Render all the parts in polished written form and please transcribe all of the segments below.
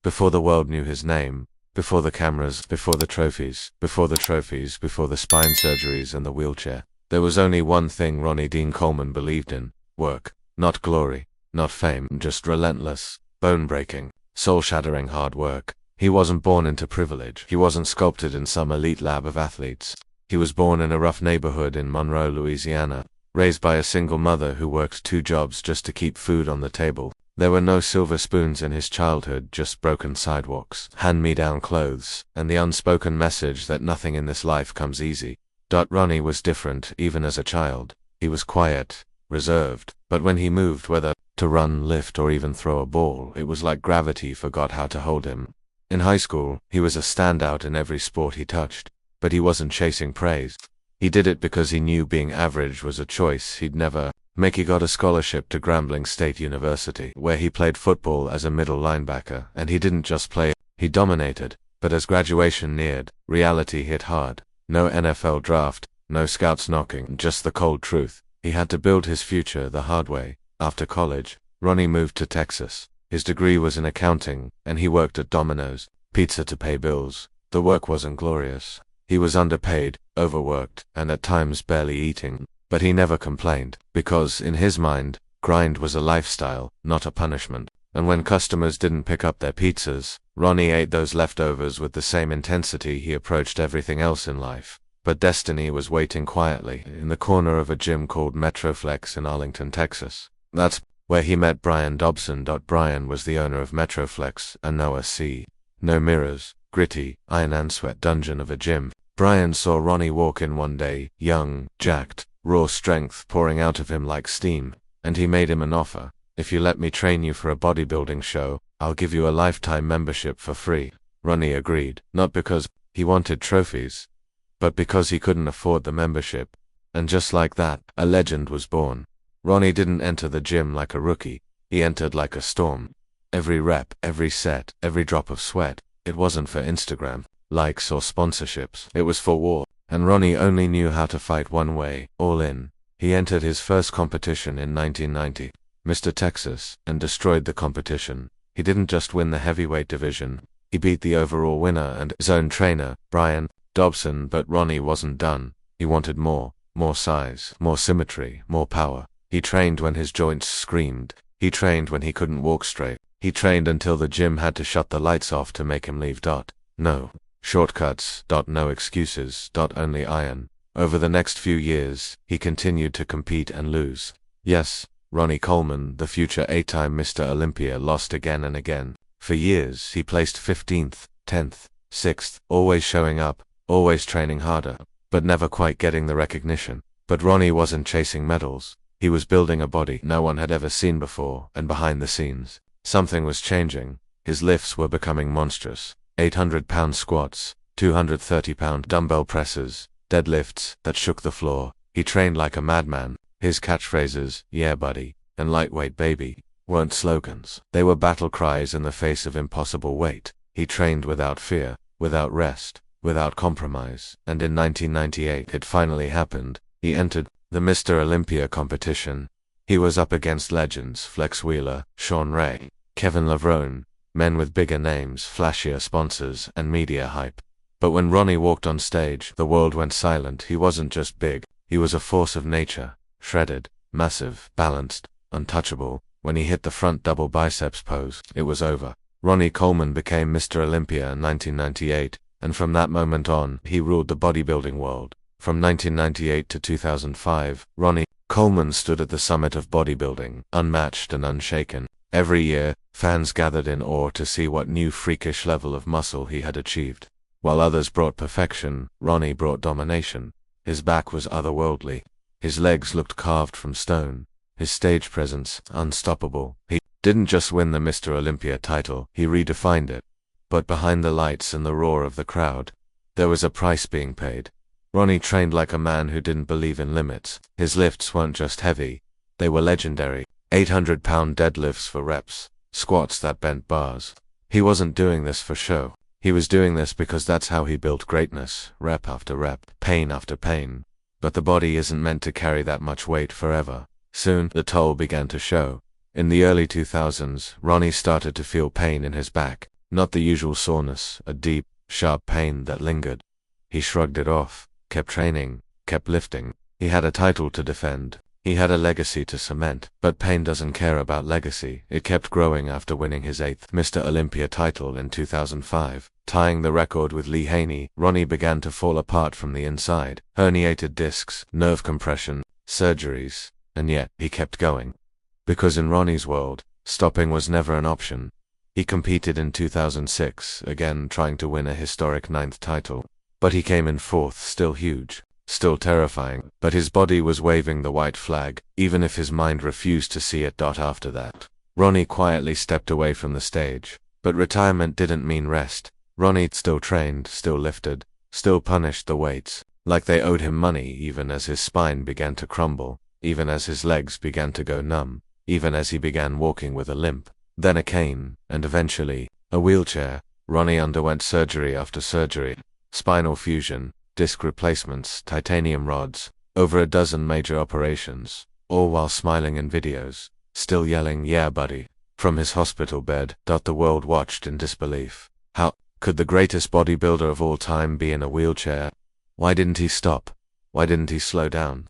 Before the world knew his name, before the cameras, before the trophies, before the spine surgeries and the wheelchair, there was only one thing Ronnie Dean Coleman believed in: work. Not glory, not fame, just relentless, bone-breaking, soul-shattering hard work. He wasn't born into privilege. He wasn't sculpted in some elite lab of athletes. He was born in a rough neighborhood in Monroe, Louisiana, raised by a single mother who worked 2 jobs just to keep food on the table. There were no silver spoons in his childhood, just broken sidewalks, hand-me-down clothes, and the unspoken message that nothing in this life comes easy. Ronnie was different, even as a child. He was quiet, reserved, but when he moved, whether to run, lift, or even throw a ball, it was like gravity forgot how to hold him. In high school, he was a standout in every sport he touched, but he wasn't chasing praise. He did it because he knew being average was a choice he'd never make. He got a scholarship to Grambling State University, where he played football as a middle linebacker, and he didn't just play, he dominated. But as graduation neared, reality hit hard. No NFL draft, no scouts knocking, just the cold truth. He had to build his future the hard way. After college, Ronnie moved to Texas. His degree was in accounting, and he worked at Domino's Pizza to pay bills. The work wasn't glorious. He was underpaid, overworked, and at times barely eating. But he never complained, because in his mind, grind was a lifestyle, not a punishment. And when customers didn't pick up their pizzas, Ronnie ate those leftovers with the same intensity he approached everything else in life. But destiny was waiting quietly in the corner of a gym called Metroflex in Arlington, Texas. That's where he met Brian Dobson. Brian was the owner of Metroflex, a no mirrors, gritty, iron and sweat dungeon of a gym. Brian saw Ronnie walk in one day, young, jacked, raw strength pouring out of him like steam, and he made him an offer. If you let me train you for a bodybuilding show, I'll give you a lifetime membership for free. Ronnie agreed, not because he wanted trophies, but because he couldn't afford the membership. And just like that, a legend was born. Ronnie didn't enter the gym like a rookie. He entered like a storm. Every rep, every set, every drop of sweat. It wasn't for Instagram, likes or sponsorships. It was for war. And Ronnie only knew how to fight one way, all in. He entered his first competition in 1990, Mr. Texas, and destroyed the competition. He didn't just win the heavyweight division, he beat the overall winner and his own trainer, Brian Dobson. But Ronnie wasn't done. He wanted more size, more symmetry, more power. He trained when his joints screamed. He trained when he couldn't walk straight. He trained until the gym had to shut the lights off to make him leave. No shortcuts, no excuses, only iron. Over the next few years, he continued to compete and lose. Yes, Ronnie Coleman, the future 8-time Mr. Olympia, lost again and again. For years, he placed 15th, 10th, 6th, always showing up, always training harder, but never quite getting the recognition. But Ronnie wasn't chasing medals. He was building a body no one had ever seen before, and behind the scenes, something was changing. His lifts were becoming monstrous. 800-pound squats, 230-pound dumbbell presses, deadlifts that shook the floor. He trained like a madman. His catchphrases, "Yeah buddy," and "lightweight baby," weren't slogans. They were battle cries in the face of impossible weight. He trained without fear, without rest, without compromise. And in 1998 it finally happened. He entered the Mr. Olympia competition. He was up against legends: Flex Wheeler, Shawn Ray, Kevin Levrone, men with bigger names, flashier sponsors, and media hype. But when Ronnie walked on stage, the world went silent. He wasn't just big, he was a force of nature, shredded, massive, balanced, untouchable. When he hit the front double biceps pose, it was over. Ronnie Coleman became Mr. Olympia in 1998, and from that moment on, he ruled the bodybuilding world. From 1998 to 2005, Ronnie Coleman stood at the summit of bodybuilding, unmatched and unshaken. Every year, fans gathered in awe to see what new freakish level of muscle he had achieved. While others brought perfection, Ronnie brought domination. His back was otherworldly. His legs looked carved from stone. His stage presence, unstoppable. He didn't just win the Mr. Olympia title, he redefined it. But behind the lights and the roar of the crowd, there was a price being paid. Ronnie trained like a man who didn't believe in limits. His lifts weren't just heavy, they were legendary. 800-pound deadlifts for reps, squats that bent bars. He wasn't doing this for show. He was doing this because that's how he built greatness, rep after rep, pain after pain. But the body isn't meant to carry that much weight forever. Soon, the toll began to show. In the early 2000s, Ronnie started to feel pain in his back. Not the usual soreness, a deep, sharp pain that lingered. He shrugged it off, kept training, kept lifting. He had a title to defend. He had a legacy to cement. But pain doesn't care about legacy. It kept growing after winning his 8th Mr. Olympia title in 2005. Tying the record with Lee Haney, Ronnie began to fall apart from the inside. Herniated discs, nerve compression, surgeries, and yet he kept going. Because in Ronnie's world, stopping was never an option. He competed in 2006, again trying to win a historic 9th title. But he came in 4th, still huge, still terrifying, but his body was waving the white flag, even if his mind refused to see it. After that, Ronnie quietly stepped away from the stage. But retirement didn't mean rest. Ronnie still trained, still lifted, still punished the weights, like they owed him money, even as his spine began to crumble, even as his legs began to go numb, even as he began walking with a limp, then a cane, and eventually, a wheelchair. Ronnie underwent surgery after surgery, spinal fusion, disc replacements, titanium rods, over a dozen major operations, all while smiling in videos, still yelling, "Yeah, buddy," from his hospital bed. The world watched in disbelief. How could the greatest bodybuilder of all time be in a wheelchair? Why didn't he stop? Why didn't he slow down?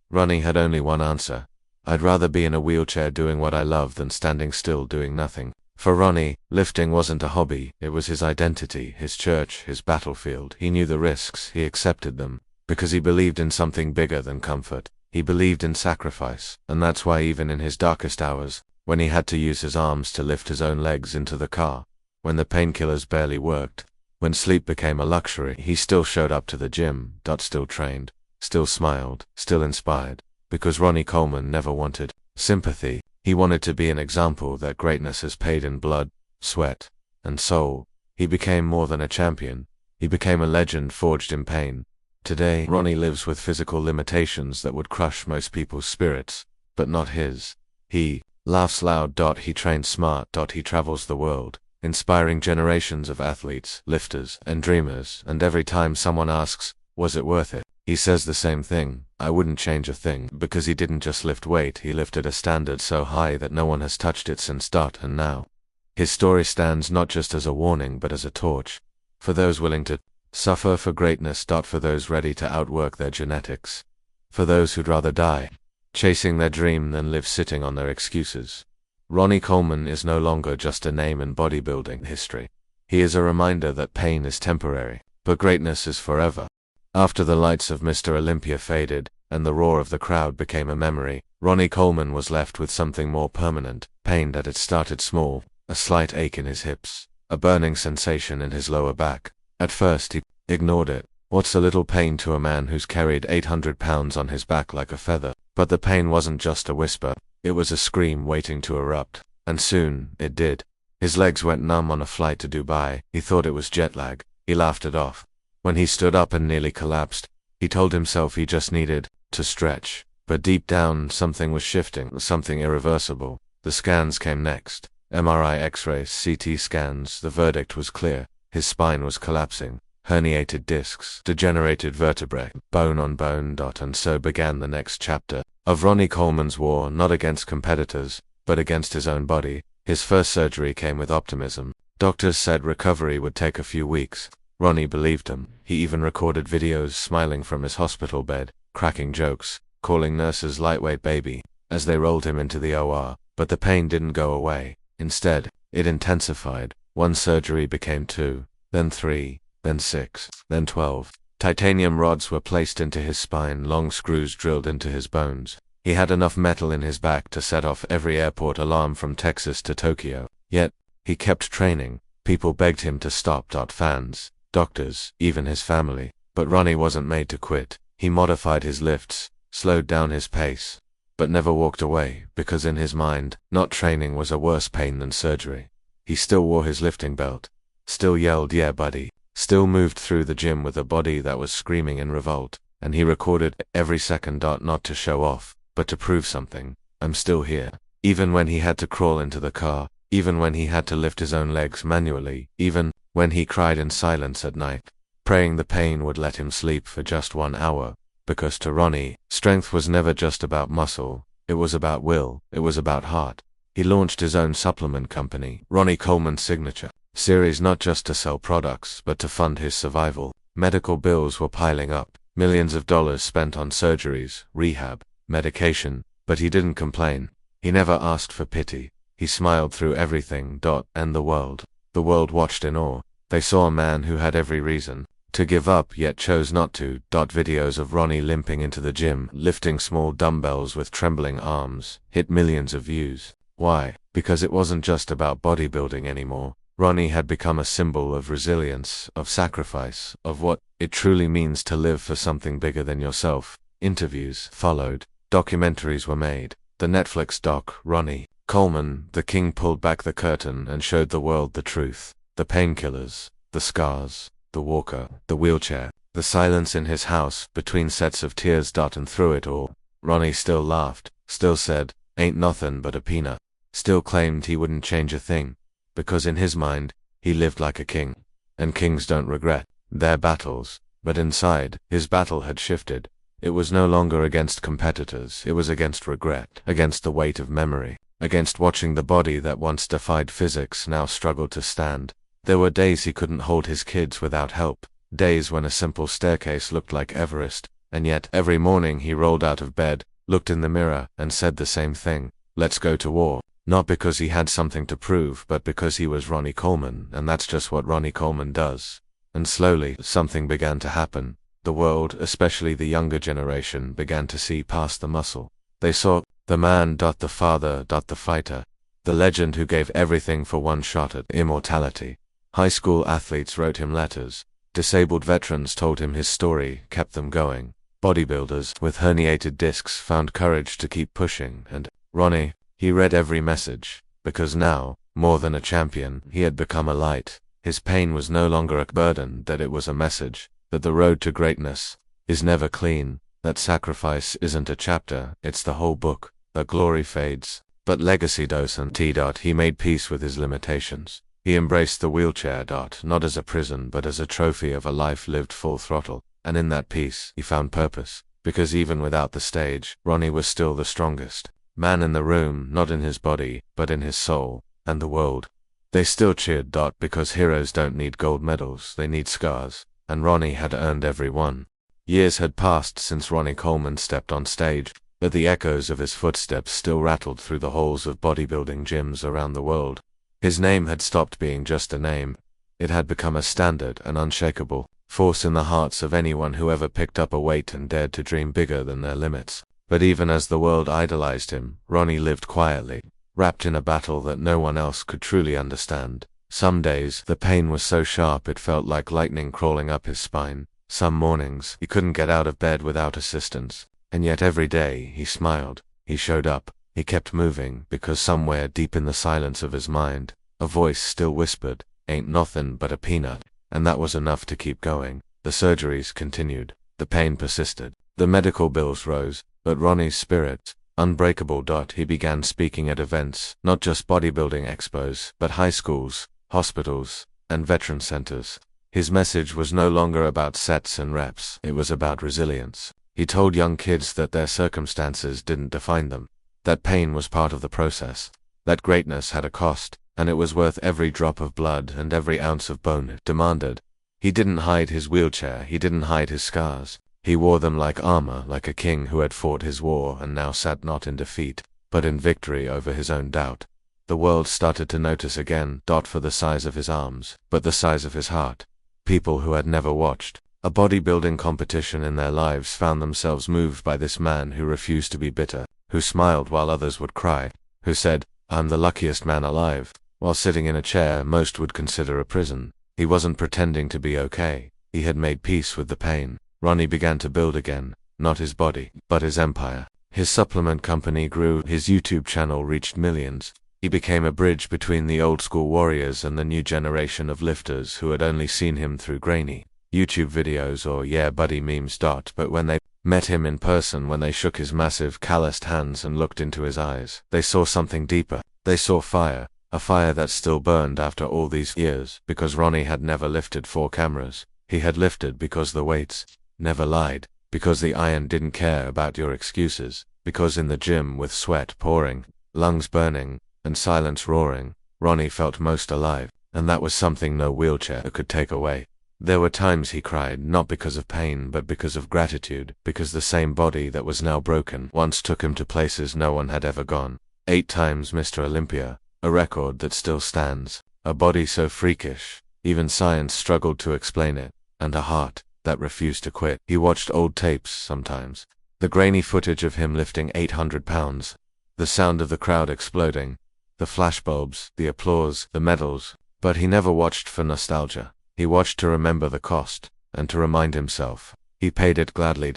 Ronnie had only one answer. I'd rather be in a wheelchair doing what I love than standing still doing nothing. For Ronnie, lifting wasn't a hobby, it was his identity, his church, his battlefield. He knew the risks, he accepted them, because he believed in something bigger than comfort. He believed in sacrifice, and that's why even in his darkest hours, when he had to use his arms to lift his own legs into the car, when the painkillers barely worked, when sleep became a luxury, he still showed up to the gym, still trained, still smiled, still inspired, because Ronnie Coleman never wanted sympathy. He wanted to be an example that greatness is paid in blood, sweat, and soul. He became more than a champion. He became a legend forged in pain. Today, Ronnie lives with physical limitations that would crush most people's spirits, but not his. He laughs loud. He trains smart. He travels the world, inspiring generations of athletes, lifters, and dreamers. And every time someone asks, was it worth it? He says the same thing: I wouldn't change a thing, because he didn't just lift weight, he lifted a standard so high that no one has touched it since. And now, his story stands not just as a warning but as a torch, for those willing to suffer for greatness. For those ready to outwork their genetics, for those who'd rather die chasing their dream than live sitting on their excuses. Ronnie Coleman is no longer just a name in bodybuilding history. He is a reminder that pain is temporary, but greatness is forever. After the lights of Mr. Olympia faded, and the roar of the crowd became a memory, Ronnie Coleman was left with something more permanent. Pain that had started small, a slight ache in his hips, a burning sensation in his lower back. At first he ignored it. What's a little pain to a man who's carried 800 pounds on his back like a feather? But the pain wasn't just a whisper, it was a scream waiting to erupt. And soon, it did. His legs went numb on a flight to Dubai. He thought it was jet lag. He laughed it off. When he stood up and nearly collapsed, he told himself he just needed to stretch. But deep down, something was shifting, something irreversible. The scans came next. MRI, X-rays, CT scans. The verdict was clear. His spine was collapsing. Herniated discs, degenerated vertebrae, bone on bone. And so began the next chapter of Ronnie Coleman's war, not against competitors, but against his own body. His first surgery came with optimism. Doctors said recovery would take a few weeks. Ronnie believed them. He even recorded videos smiling from his hospital bed, cracking jokes, calling nurses lightweight baby, as they rolled him into the OR. But the pain didn't go away. Instead, it intensified. One surgery became 2, then 3, then 6, then 12. Titanium rods were placed into his spine, long screws drilled into his bones. He had enough metal in his back to set off every airport alarm from Texas to Tokyo. Yet, he kept training. People begged him to stop. Fans, doctors, even his family. But Ronnie wasn't made to quit. He modified his lifts, slowed down his pace, but never walked away, because in his mind, not training was a worse pain than surgery. He still wore his lifting belt, still yelled, "Yeah, buddy," still moved through the gym with a body that was screaming in revolt, and he recorded every second. Not to show off, but to prove something. I'm still here. Even when he had to crawl into the car, even when he had to lift his own legs manually, even when he cried in silence at night, praying the pain would let him sleep for just 1 hour. Because to Ronnie, strength was never just about muscle, it was about will, it was about heart. He launched his own supplement company, Ronnie Coleman Signature. Series not just to sell products, but to fund his survival. Medical bills were piling up, millions of dollars spent on surgeries, rehab, medication, but he didn't complain. He never asked for pity. He smiled through everything. And the world. The world watched in awe. They saw a man who had every reason to give up yet chose not to. Videos of Ronnie limping into the gym, lifting small dumbbells with trembling arms, hit millions of views. Why? Because it wasn't just about bodybuilding anymore. Ronnie had become a symbol of resilience, of sacrifice, of what it truly means to live for something bigger than yourself. Interviews followed. Documentaries were made. The Netflix doc, Ronnie Coleman, the King, pulled back the curtain and showed the world the truth. The painkillers, the scars, the walker, the wheelchair, the silence in his house, between sets of tears. And through it all, Ronnie still laughed, still said, "Ain't nothing but a peanut," still claimed he wouldn't change a thing, because in his mind, he lived like a king. And kings don't regret their battles. But inside, his battle had shifted. It was no longer against competitors, it was against regret, against the weight of memory, against watching the body that once defied physics now struggled to stand. There were days he couldn't hold his kids without help, days when a simple staircase looked like Everest, and yet every morning he rolled out of bed, looked in the mirror, and said the same thing: "Let's go to war." Not because he had something to prove, but because he was Ronnie Coleman, and that's just what Ronnie Coleman does. And slowly, something began to happen. The world, especially the younger generation, began to see past the muscle. They saw the man, the father, the fighter, the legend who gave everything for one shot at immortality. High school athletes wrote him letters. Disabled veterans told him his story, kept them going. Bodybuilders with herniated discs found courage to keep pushing, and Ronnie, he read every message, because now, more than a champion, he had become a light. His pain was no longer a burden, that it was a message, that the road to greatness is never clean, that sacrifice isn't a chapter, it's the whole book, that glory fades, but legacy doesn't. He made peace with his limitations. He embraced the wheelchair, not as a prison but as a trophy of a life lived full throttle, and in that peace, he found purpose, because even without the stage, Ronnie was still the strongest man in the room, not in his body, but in his soul, and the world. They still cheered, because heroes don't need gold medals, they need scars, and Ronnie had earned every one. Years had passed since Ronnie Coleman stepped on stage, but the echoes of his footsteps still rattled through the halls of bodybuilding gyms around the world. His name had stopped being just a name. It had become a standard, an unshakable force in the hearts of anyone who ever picked up a weight and dared to dream bigger than their limits. But even as the world idolized him, Ronnie lived quietly, wrapped in a battle that no one else could truly understand. Some days, the pain was so sharp it felt like lightning crawling up his spine. Some mornings, he couldn't get out of bed without assistance. And yet every day, he smiled, he showed up, he kept moving, because somewhere deep in the silence of his mind, a voice still whispered, "Ain't nothing but a peanut." And that was enough to keep going. The surgeries continued. The pain persisted. The medical bills rose. But Ronnie's spirit, unbreakable. He began speaking at events, not just bodybuilding expos, but high schools, hospitals, and veteran centers. His message was no longer about sets and reps, it was about resilience. He told young kids that their circumstances didn't define them, that pain was part of the process, that greatness had a cost, and it was worth every drop of blood and every ounce of bone it demanded. He didn't hide his wheelchair, he didn't hide his scars. He wore them like armor, like a king who had fought his war and now sat not in defeat, but in victory over his own doubt. The world started to notice again, for the size of his arms, but the size of his heart. People who had never watched a bodybuilding competition in their lives found themselves moved by this man who refused to be bitter, who smiled while others would cry, who said, "I'm the luckiest man alive," while sitting in a chair most would consider a prison. He wasn't pretending to be okay, he had made peace with the pain. Ronnie began to build again, not his body, but his empire. His supplement company grew, his YouTube channel reached millions. He became a bridge between the old-school warriors and the new generation of lifters who had only seen him through grainy YouTube videos or "yeah buddy" memes. But when they met him in person, when they shook his massive, calloused hands and looked into his eyes, they saw something deeper. They saw fire, a fire that still burned after all these years, because Ronnie had never lifted 4 cameras. He had lifted because the weights never lied, because the iron didn't care about your excuses, because in the gym, with sweat pouring, lungs burning, and silence roaring, Ronnie felt most alive. and that was something no wheelchair could take away. There were times he cried, not because of pain but because of gratitude, because the same body that was now broken once took him to places no one had ever gone. 8 times Mr. Olympia, a record that still stands, a body so freakish, even science struggled to explain it, and a heart that refused to quit. He watched old tapes sometimes, the grainy footage of him lifting 800 pounds, the sound of the crowd exploding, the flashbulbs, the applause, the medals, but he never watched for nostalgia. He watched to remember the cost, and to remind himself. He paid it gladly.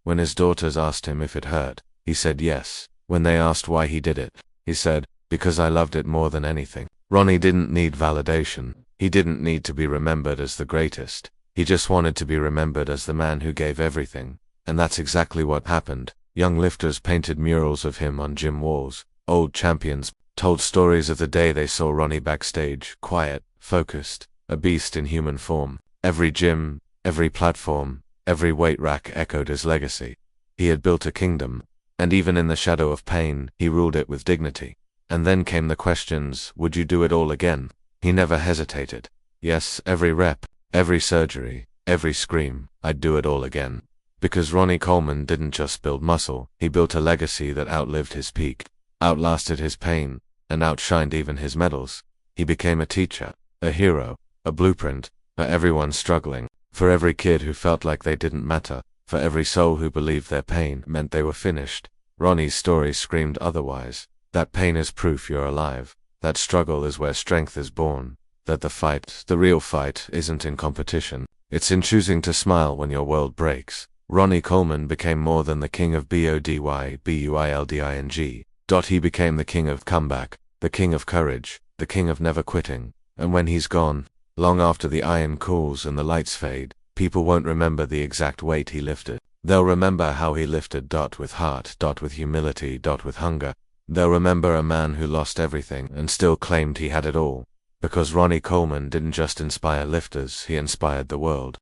When his daughters asked him if it hurt, he said yes. When they asked why he did it, he said, because I loved it more than anything. Ronnie didn't need validation. He didn't need to be remembered as the greatest. He just wanted to be remembered as the man who gave everything. And that's exactly what happened. Young lifters painted murals of him on gym walls. Old champions told stories of the day they saw Ronnie backstage, quiet, focused, a beast in human form. Every gym, every platform, every weight rack echoed his legacy. He had built a kingdom, and even in the shadow of pain, he ruled it with dignity. And then came the questions, would you do it all again? He never hesitated. Yes, every rep, every surgery, every scream, I'd do it all again. Because Ronnie Coleman didn't just build muscle, he built a legacy that outlived his peak, outlasted his pain, and outshined even his medals. He became a teacher, a hero, a blueprint, for everyone struggling, for every kid who felt like they didn't matter, for every soul who believed their pain meant they were finished. Ronnie's story screamed otherwise. That pain is proof you're alive. That struggle is where strength is born. That the fight, the real fight, isn't in competition. It's in choosing to smile when your world breaks. Ronnie Coleman became more than the king of bodybuilding. He became the king of comeback, the king of courage, the king of never quitting. And when he's gone, long after the iron cools and the lights fade, people won't remember the exact weight he lifted. They'll remember how he lifted. With heart. With humility. With hunger. They'll remember a man who lost everything and still claimed he had it all. Because Ronnie Coleman didn't just inspire lifters, he inspired the world.